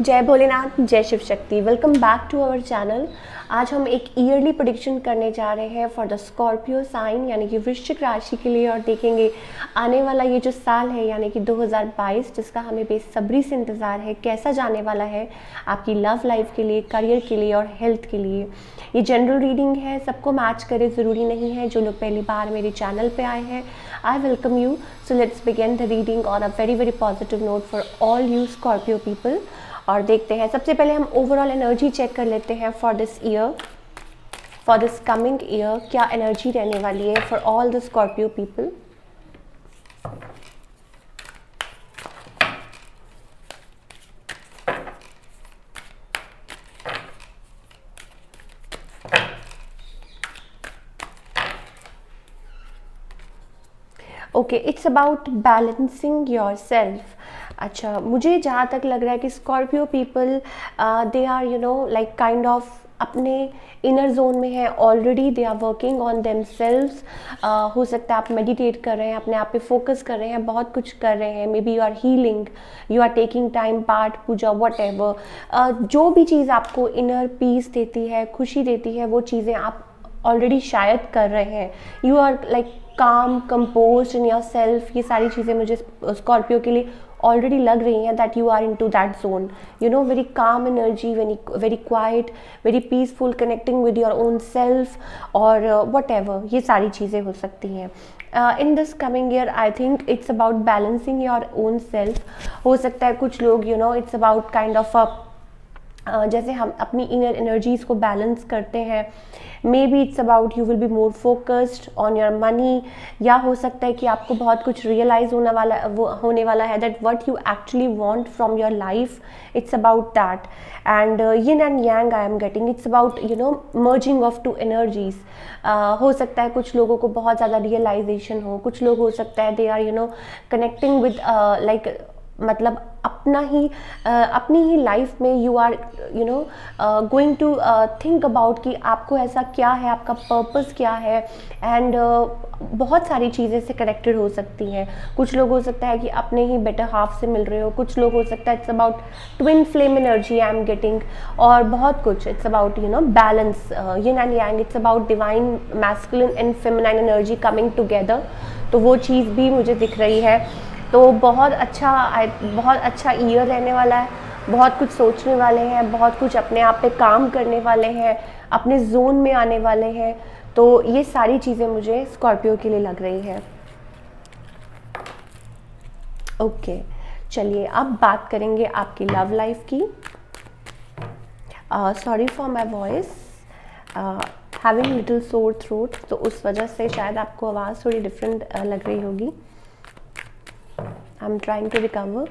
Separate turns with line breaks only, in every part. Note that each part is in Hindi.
जय भोलेनाथ, जय Shiv Shakti. Welcome back to our channel. आज हम एक ईयरली प्रेडिक्शन करने जा रहे हैं फॉर द स्कॉर्पियो साइन यानी कि वृश्चिक राशि के लिए, और देखेंगे आने वाला ये जो साल है यानी कि 2022, जिसका हमें बेसब्री से इंतज़ार है, कैसा जाने वाला है आपकी लव लाइफ के लिए, करियर के लिए और हेल्थ के लिए। ये जनरल रीडिंग है, सबको मैच करे ज़रूरी नहीं है। जो लोग पहली बार मेरे चैनल पे आए हैं, I welcome you. So let's begin the reading on a very very positive note for all you Scorpio people. और देखते हैं, सबसे पहले हम ओवरऑल एनर्जी चेक कर लेते हैं for this year, for this coming year क्या एनर्जी रहने वाली है for all the Scorpio people. Okay, it's about balancing your self. अच्छा, मुझे जहाँ तक लग रहा है कि Scorpio people they are like kind of अपने इनर जोन में है already, they are working on themselves. हो सकता है आप मेडिटेट कर रहे हैं, अपने आप पे फोकस कर रहे हैं, बहुत कुछ कर रहे हैं। Maybe you are healing, you are taking time, पाठ पूजा, वट एवर। जो भी चीज़ आपको इनर पीस देती है, खुशी देती है, वो चीज़ें आप ऑलरेडी शायद कर रहे हैं। यू आर लाइक काम, कंपोज इन योर सेल्फ। ये सारी चीज़ें मुझे स्कॉर्पियो के लिए ऑलरेडी लग रही हैं that you are into that zone, very calm energy, very quiet, very peaceful, connecting with your own self और वट एवर। ये सारी चीज़ें हो सकती हैं in this coming year. I think it's about balancing your own self. हो सकता है कुछ लोग इट्स अबाउट काइंड ऑफ जैसे हम अपनी इनर एनर्जीज़ को बैलेंस करते हैं। Maybe it's about you will be more focused on your money, या हो सकता है कि आपको बहुत कुछ रियलाइज होने वाला है that what you actually want from your life. It's about that and yin and yang I am getting. It's about merging of two energies. हो सकता है कुछ लोगों को बहुत ज़्यादा रियलाइजेशन हो, कुछ लोग हो सकता है they are connecting with like मतलब अपनी ही लाइफ में you are going to think about कि आपको ऐसा क्या है, आपका पर्पस क्या है। एंड बहुत सारी चीज़ें से कनेक्टेड हो सकती हैं। कुछ लोग हो सकता है कि अपने ही बेटर हाफ से मिल रहे हो, कुछ लोग हो सकता है it's about twin flame energy I am getting, और बहुत कुछ it's about balance, yin and Yang. It's about divine masculine and feminine energy coming together. तो वो चीज़ भी मुझे दिख रही है। तो बहुत अच्छा ईयर रहने वाला है। बहुत कुछ सोचने वाले हैं, बहुत कुछ अपने आप पे काम करने वाले हैं, अपने जोन में आने वाले हैं। तो ये सारी चीज़ें मुझे स्कॉर्पियो के लिए लग रही है। ओके, चलिए अब बात करेंगे आपकी लव लाइफ की। Sorry for my voice, having little sore throat, तो उस वजह से शायद आपको आवाज़ थोड़ी डिफरेंट लग रही होगी। I'm trying to recover.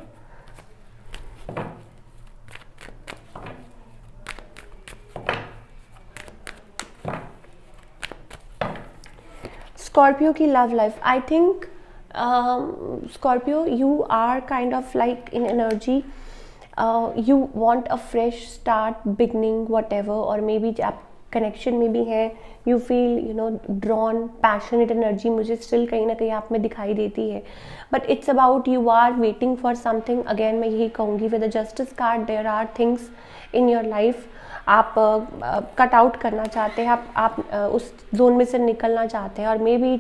Scorpio की love life, I think Scorpio, you are kind of like in energy. You want a fresh start, beginning, whatever, or maybe आप कनेक्शन में भी है। You feel drawn, passionate energy मुझे स्टिल कहीं ना कहीं आप में दिखाई देती है। But it's about you are waiting for something. Again मैं यही कहूँगी with the justice card, there are things in your life आप कट आउट करना चाहते हैं, आप उस जोन में से निकलना चाहते हैं। और मे बी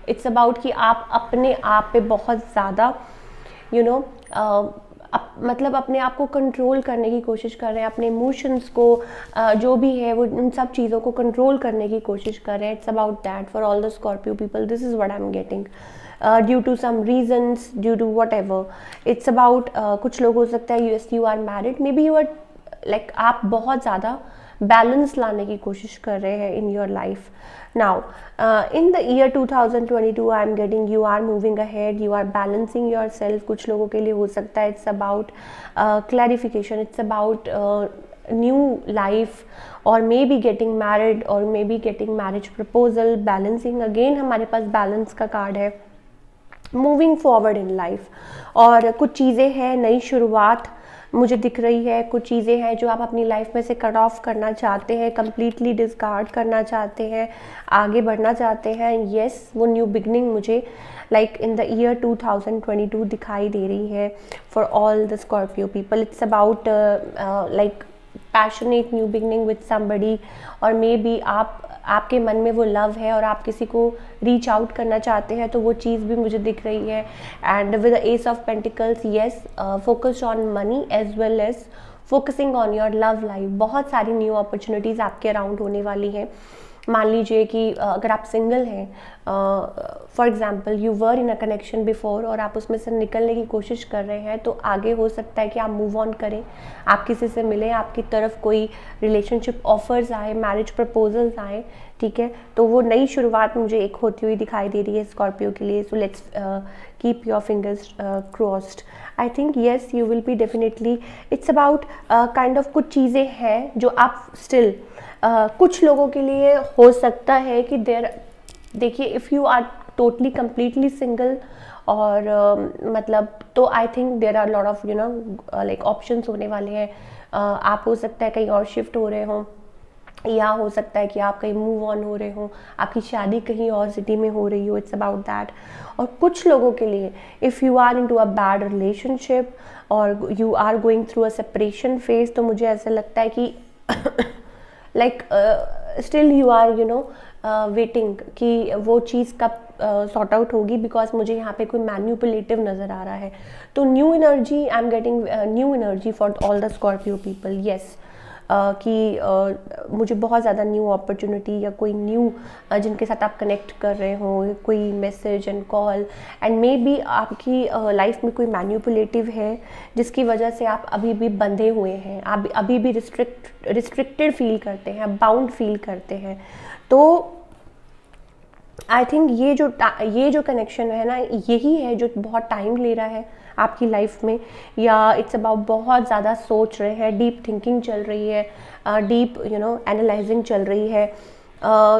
इट्स अबाउट कि आप अपने आप पे बहुत ज़्यादा मतलब अपने आप को कंट्रोल करने की कोशिश कर रहे हैं, अपने इमोशंस को जो भी है वो उन सब चीज़ों को कंट्रोल करने की कोशिश कर रहे हैं। It's about that for all the Scorpio people. This is what I am getting due to some reasons, due to whatever. It's about कुछ लोग हो सकता है you are married, maybe you are like आप बहुत ज़्यादा बैलेंस लाने की कोशिश कर रहे हैं in your life. Now in the year 2022 I am getting you are moving ahead, you are balancing your self. कुछ लोगों के लिए हो सकता है it's about clarification, it's about new life, और मे बी गेटिंग मैरिड, और maybe getting marriage proposal. Balancing, again हमारे पास बैलेंस का कार्ड है। मूविंग फॉरवर्ड इन लाइफ, और कुछ चीज़ें हैं, नई शुरुआत मुझे दिख रही है। कुछ चीज़ें हैं जो आप अपनी लाइफ में से कट ऑफ करना चाहते हैं, कम्प्लीटली डिस्कार्ड करना चाहते हैं, आगे बढ़ना चाहते हैं। येस, वो न्यू बिगनिंग मुझे लाइक इन द ईयर 2022 दिखाई दे रही है for all the Scorpio people. It's about like passionate new beginning with somebody, और मे बी आपके मन में वो लव है और आप किसी को रीच आउट करना चाहते हैं, तो वो चीज़ भी मुझे दिख रही है. And with the ace of pentacles, yes, focus on money as well as focusing on your love life. बहुत सारी न्यू अपॉर्चुनिटीज़ आपके अराउंड होने वाली हैं. मान लीजिए कि अगर आप सिंगल हैं, for example you were in a connection before और आप उसमें से निकलने की कोशिश कर रहे हैं, तो आगे हो सकता है कि आप मूव ऑन करें, आप किसी से मिलें, आपकी तरफ कोई रिलेशनशिप ऑफर्स आए, मैरिज प्रपोजल्स आए, ठीक है. तो वो नई शुरुआत मुझे एक होती हुई दिखाई दे रही है स्कॉर्पियो के लिए. So let's keep your fingers crossed. I think yes, you will be definitely. It's about kind of कुछ चीज़ें हैं जो आप स्टिल कुछ लोगों के लिए हो सकता है कि देखिए, if you are totally completely single और मतलब, तो I think there are lot of like options होने वाले हैं. आप हो सकता है कहीं और शिफ्ट हो रहे हों, या हो सकता है कि आप कहीं मूव ऑन हो रहे हो, आपकी शादी कहीं और सिटी में हो रही हो. It's about that. और कुछ लोगों के लिए, if you are into a bad relationship और you are going through a separation phase, तो मुझे ऐसा लगता है कि like still you are waiting कि वो चीज़ कब सॉर्ट आउट होगी, बिकॉज मुझे यहाँ पे कोई मैन्युपुलेटिव नज़र आ रहा है. तो new energy, I am getting new energy for all the Scorpio people. Yes, कि मुझे बहुत ज़्यादा न्यू अपॉर्चुनिटी या कोई न्यू जिनके साथ आप कनेक्ट कर रहे हो, कोई message and call, and may be आपकी लाइफ में कोई मैन्युपुलेटिव है जिसकी वजह से आप अभी भी बंधे हुए हैं, आप अभी भी रिस्ट्रिक्टेड फील करते हैं, बाउंड फील करते हैं. तो आई थिंक ये जो कनेक्शन है ना, यही है जो बहुत टाइम ले रहा है आपकी लाइफ में. या इट्स अबाउट बहुत ज़्यादा सोच रहे हैं, डीप थिंकिंग चल रही है, डीप एनालाइजिंग चल रही है.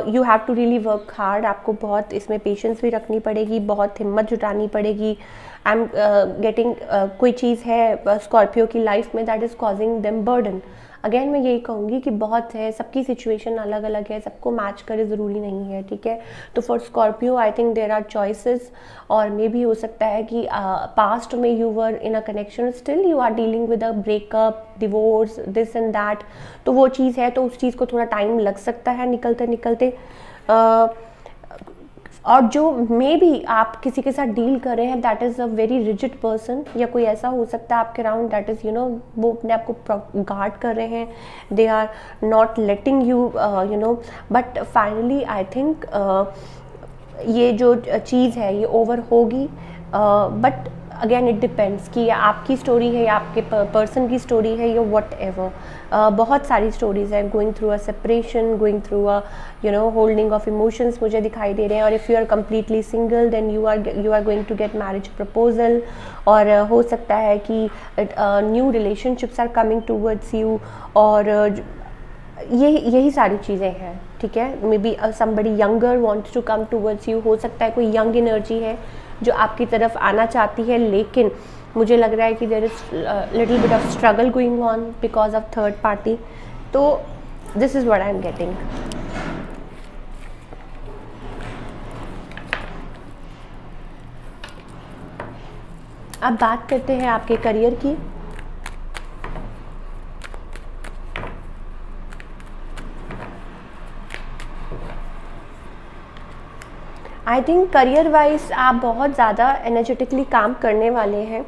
You have to really work hard. आपको बहुत इसमें पेशेंस भी रखनी पड़ेगी, बहुत हिम्मत जुटानी पड़ेगी. आई एम गेटिंग कोई चीज़ है स्कॉर्पियो की लाइफ में that is causing them burden. Again मैं यही कहूँगी कि बहुत है, सबकी सिचुएशन अलग अलग है, सबको मैच करे ज़रूरी नहीं है, ठीक है. तो for Scorpio I think there are choices, और मे भी हो सकता है कि पास्ट में you were in a connection, still you are dealing with a breakup, divorce, this and that. तो वो चीज़ है, तो उस चीज़ को थोड़ा टाइम लग सकता है निकलते निकलते. और जो मे बी आप किसी के साथ डील कर रहे हैं that is a very rigid person, या कोई ऐसा हो सकता है आपके अराउंड दैट इज़ वो अपने आप को गार्ड कर रहे हैं, they are not letting you but finally I think ये जो चीज़ है ये ओवर होगी. बट अगेन इट डिपेंड्स कि आपकी स्टोरी है या आपके पर्सन की स्टोरी है, या वट एवर. बहुत सारी स्टोरीज़ हैं, going through a separation, going through a holding of emotions मुझे दिखाई दे रहे हैं. और if you are completely single then you are going to get marriage proposal, और हो सकता है कि new relationships are coming towards you. और यही सारी चीज़ें हैं, ठीक है. Maybe somebody younger wants to come towards you. हो सकता है कोई यंग एनर्जी है जो आपकी तरफ आना चाहती है, लेकिन मुझे लग रहा है कि there is little bit of struggle going on because of third party. तो this is what I am getting. अब बात करते हैं आपके करियर की. आई थिंक करियर वाइज आप बहुत ज़्यादा एनर्जेटिकली काम करने वाले हैं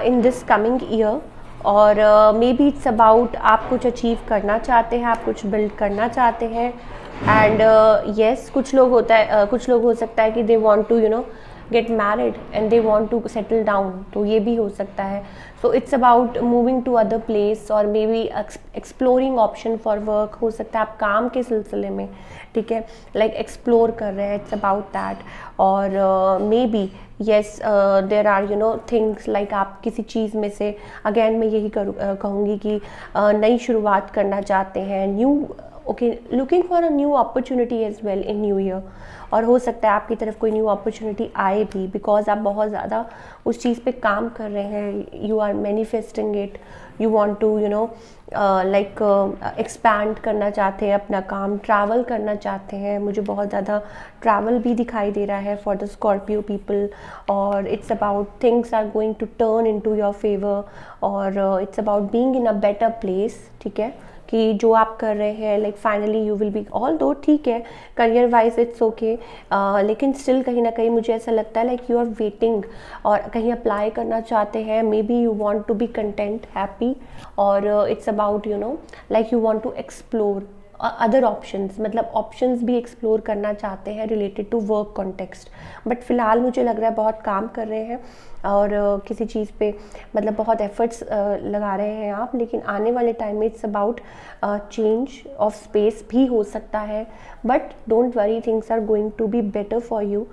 इन दिस कमिंग ईयर. और मे बी इट्स अबाउट आप कुछ अचीव करना चाहते हैं, आप कुछ बिल्ड करना चाहते हैं. एंड येस, कुछ लोग हो सकता है कि they want to get married and they want to settle down, तो ये भी हो सकता है. So it's about moving to other place, और maybe exploring option for work. हो सकता है आप काम के सिलसिले में, ठीक है, लाइक एक्सप्लोर कर रहे हैं. It's about that. और maybe yes, there are things like आप किसी चीज़ में से, अगेन मैं यही कहूँगी कि नई शुरुआत करना चाहते हैं, new okay, looking for a new opportunity as well in new year. और हो सकता है आपकी तरफ कोई न्यू अपॉर्चुनिटी आए भी, बिकॉज आप बहुत ज़्यादा उस चीज़ पे काम कर रहे हैं, you are manifesting it, you want to like expand करना चाहते हैं अपना काम, ट्रैवल करना चाहते हैं। मुझे बहुत ज़्यादा ट्रैवल भी दिखाई दे रहा है फॉर द स्कॉर्पियो पीपल, और it's about things are going to turn into your favour, और it's about being in a better place. ठीक है, कि जो आप कर रहे हैं like finally you will be, although ठीक है करियर वाइज इट्स ओके, लेकिन स्टिल कहीं ना कहीं मुझे ऐसा लगता है लाइक यू आर वेटिंग, और कहीं अप्लाई करना चाहते हैं, maybe you want to be content happy, और it's about like you want to explore other options, मतलब ऑप्शंस भी एक्सप्लोर करना चाहते हैं related to work context. But फिलहाल मुझे लग रहा है बहुत काम कर रहे हैं और किसी चीज़ पे मतलब बहुत एफर्ट्स लगा रहे हैं आप, लेकिन आने वाले टाइम में it's about change of space भी हो सकता है। But don't worry, things are going to be better for you,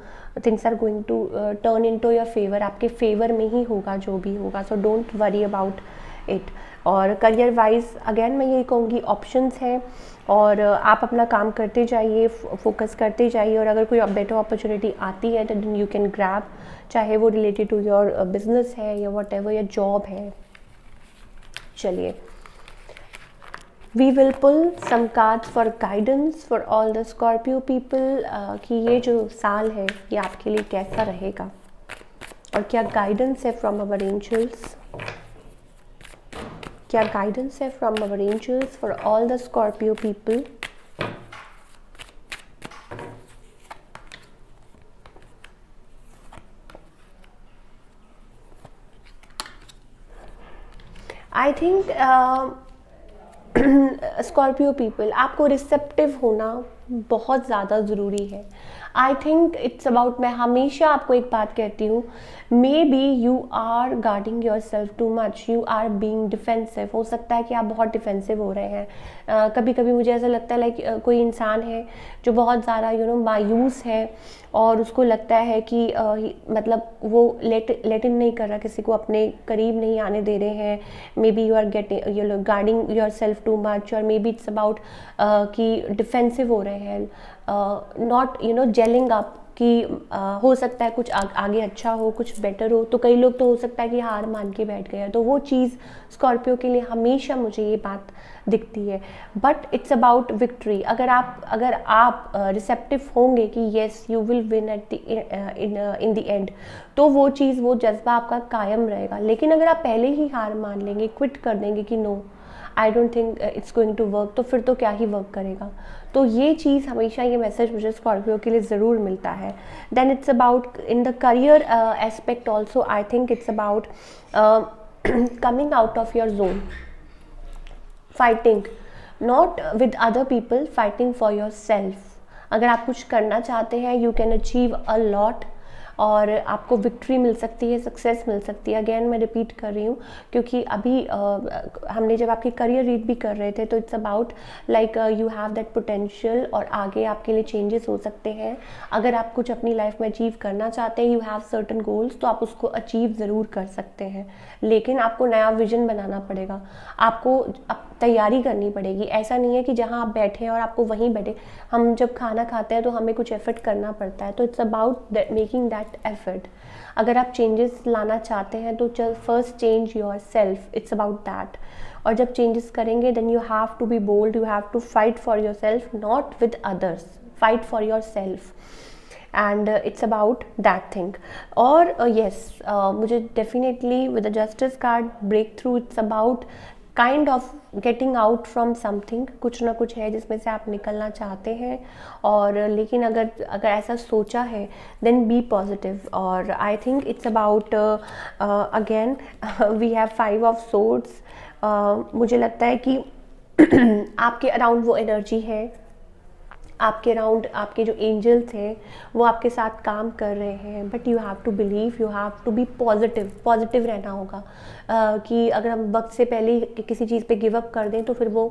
things are going to turn into your favour, आपके फेवर में ही होगा जो भी होगा, so don't worry about it. और करियर वाइज अगेन मैं यही कहूँगी, ऑप्शंस हैं और आप अपना काम करते जाइए, फोकस करते जाइए, और अगर कोई बेटर अपॉर्चुनिटी आती है तो देन यू कैन ग्रैब, चाहे वो रिलेटेड टू योर बिजनेस है या वट एवर या जॉब है। चलिए, we will pull some cards for guidance for all the Scorpio people, कि ये जो साल है ये आपके लिए कैसा रहेगा और क्या गाइडेंस है फ्रॉम अवर एंजल्स, क्या गाइडेंस है from our angels for all the Scorpio people. I think Scorpio people, आपको रिसेप्टिव होना बहुत ज़्यादा ज़रूरी है। आई थिंक इट्स अबाउट, मैं हमेशा आपको एक बात कहती हूँ, maybe you are guarding yourself too much, you are being defensive. हो सकता है कि आप बहुत डिफेंसिव हो रहे हैं। कभी कभी मुझे ऐसा लगता है लाइक कोई इंसान है जो बहुत ज़्यादा मायूस है और उसको लगता है कि मतलब वो लेट इन नहीं कर रहा, किसी को अपने करीब नहीं आने दे रहे हैं। Maybe you are getting guarding yourself too much, और मे बी इट्स अबाउट कि डिफेंसिव हो रहे हैं, नॉट जेलिंग अप, कि हो सकता है कुछ आगे अच्छा हो, कुछ बेटर हो। तो कई लोग तो हो सकता है कि हार मान के बैठ गए, तो वो चीज़ स्कॉर्पियो के लिए हमेशा मुझे ये बात दिखती है। But it's about victory. अगर आप रिसेप्टिव होंगे कि yes you will win at in the end, तो वो चीज़, वो जज्बा आपका कायम रहेगा। लेकिन अगर आप पहले ही हार मान लेंगे, क्विट कर देंगे कि no I don't think it's going to work, तो फिर तो क्या ही वर्क करेगा। तो ये चीज़ हमेशा, ये मैसेज मुझे स्कॉर्पियो के लिए ज़रूर मिलता है। Then it's about in the career aspect also, I think it's about coming out of your zone, fighting not with other people, fighting for yourself. अगर आप कुछ करना चाहते हैं, you can achieve a lot, और आपको विक्ट्री मिल सकती है, सक्सेस मिल सकती है। अगेन मैं रिपीट कर रही हूँ, क्योंकि अभी हमने जब आपकी करियर रीड भी कर रहे थे, तो it's about like you have that potential, और आगे आपके लिए चेंजेस हो सकते हैं। अगर आप कुछ अपनी लाइफ में अचीव करना चाहते हैं, यू हैव सर्टन गोल्स, तो आप उसको अचीव ज़रूर कर सकते हैं। लेकिन आपको नया विजन बनाना पड़ेगा, आपको तैयारी करनी पड़ेगी। ऐसा नहीं है कि जहाँ आप बैठे हैं और आपको वहीं बैठे, हम जब खाना खाते हैं तो हमें कुछ एफर्ट करना पड़ता है। तो it's about making that effort. अगर आप चेंजेस लाना चाहते हैं तो first change yourself, it's about that. और जब चेंजेस करेंगे then you have to be bold, you have to fight for yourself, not with others, fight for yourself, and it's about that thing. और येस, मुझे definitely with the justice card break through, it's about kind of getting out from something, कुछ ना कुछ है जिसमें से आप निकलना चाहते हैं। और लेकिन अगर ऐसा सोचा है देन बी पॉजिटिव। और I think it's about again we have 5 of swords. मुझे लगता है कि आपके अराउंड वो एनर्जी है, आपके अराउंड आपके जो एंजल्स हैं वो आपके साथ काम कर रहे हैं। But you have to believe, you have to be positive रहना होगा। कि अगर हम वक्त से पहले किसी चीज़ पे गिव अप कर दें तो फिर वो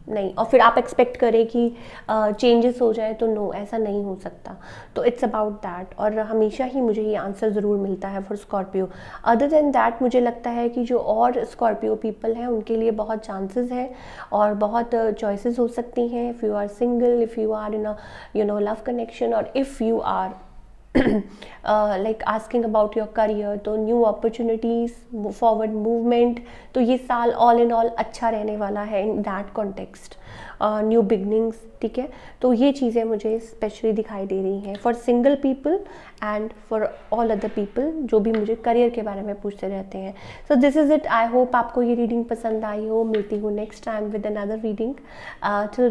नहीं, और फिर आप एक्सपेक्ट करें कि चेंजेस हो जाए, तो नो, ऐसा नहीं हो सकता। तो इट्स अबाउट दैट, और हमेशा ही मुझे ये आंसर ज़रूर मिलता है for Scorpio. Other than that मुझे लगता है कि जो और स्कॉर्पियो पीपल हैं उनके लिए बहुत चांसेस हैं और बहुत चॉइसेस हो सकती हैं। If you are single, if you are in a love connection, और if you are like asking about your career, तो न्यू अपॉर्चुनिटीज़, फॉरवर्ड मूवमेंट, तो ये साल ऑल इन ऑल अच्छा रहने वाला है in that context, new beginnings, ठीक है। तो ये चीज़ें मुझे स्पेशली दिखाई दे रही हैं for single people and for all other people जो भी मुझे करियर के बारे में पूछते रहते हैं। So this is it. I hope आपको ये रीडिंग पसंद आई हो। मिलती हूँ next time with another reading. Till